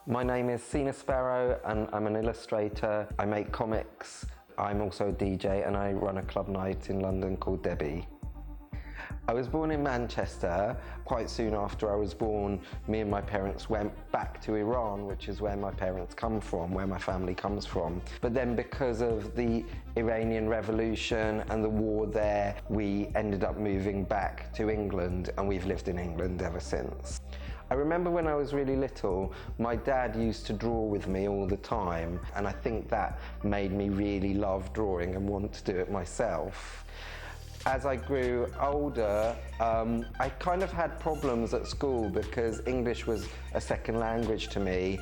My name is Sina Sparrow and I'm an illustrator. I make comics. I'm also a DJ and I run a club night in London called Debbie. I was born in Manchester. Quite soon after I was born, me and my parents went back to Iran, which is where my parents come from, where my family comes from. But then because of the Iranian Revolution and the war there, we ended up moving back to England, and we've lived in England ever since. I remember when I was really little, my dad used to draw with me all the time, and I think that made me really love drawing and want to do it myself. As I grew older, I kind of had problems at school because English was a second language to me.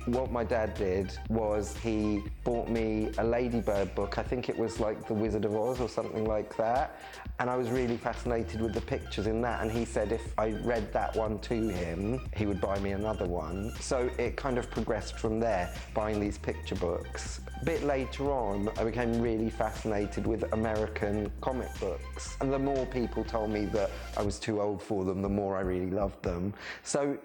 What my dad did was he bought me a Ladybird book. I think it was like The Wizard of Oz or something like that. And I was really fascinated with the pictures in that. And he said if I read that one to him, he would buy me another one. So it kind of progressed from there, buying these picture books. A bit later on, I became really fascinated with American comic books. And the more people told me that I was too old for them, the more I really loved them. So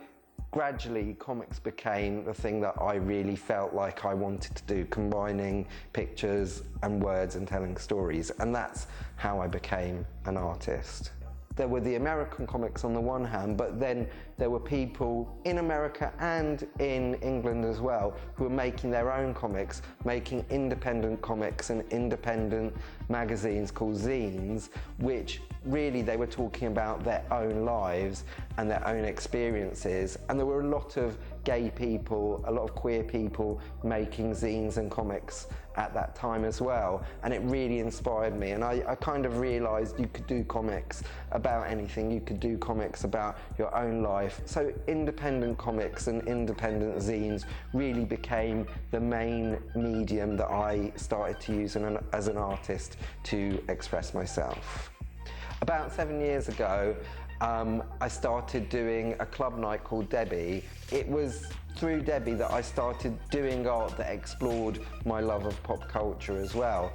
gradually, comics became the thing that I really felt like I wanted to do, combining pictures and words and telling stories. And that's how I became an artist. There were the American comics on the one hand, but then there were people in America and in England as well who were making their own comics, making independent comics and independent magazines called zines, which really they were talking about their own lives and their own experiences. And there were a lot of gay people, a lot of queer people making zines and comics at that time as well. And it really inspired me. And I kind of realized you could do comics about anything. You could do comics about your own life. So independent comics and independent zines really became the main medium that I started to use as an artist to express myself. About 7 years ago, I started doing a club night called Debbie. It was through Debbie that I started doing art that explored my love of pop culture as well.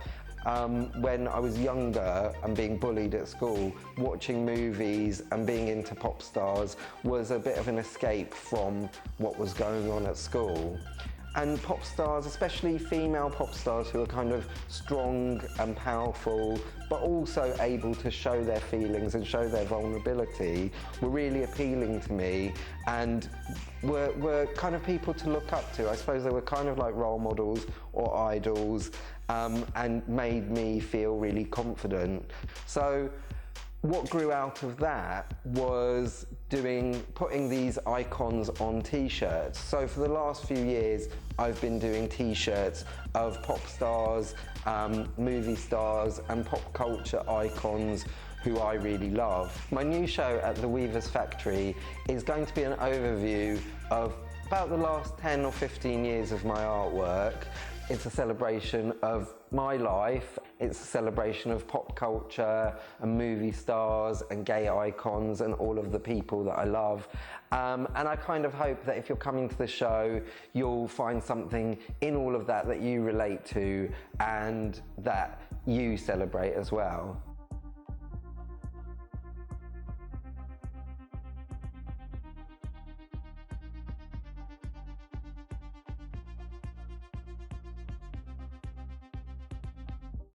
When I was younger and being bullied at school, watching movies and being into pop stars was a bit of an escape from what was going on at school. And pop stars, especially female pop stars who are kind of strong and powerful, but also able to show their feelings and show their vulnerability, were really appealing to me and were kind of people to look up to. I suppose they were kind of like role models or idols, and made me feel really confident. So what grew out of that was putting these icons on T-shirts. So for the last few years, I've been doing T-shirts of pop stars, movie stars, and pop culture icons who I really love. My new show at the Weavers Factory is going to be an overview of about the last 10 or 15 years of my artwork. It's a celebration of my life. It's a celebration of pop culture and movie stars and gay icons and all of the people that I love. And I kind of hope that if you're coming to the show, you'll find something in all of that that you relate to and that you celebrate as well.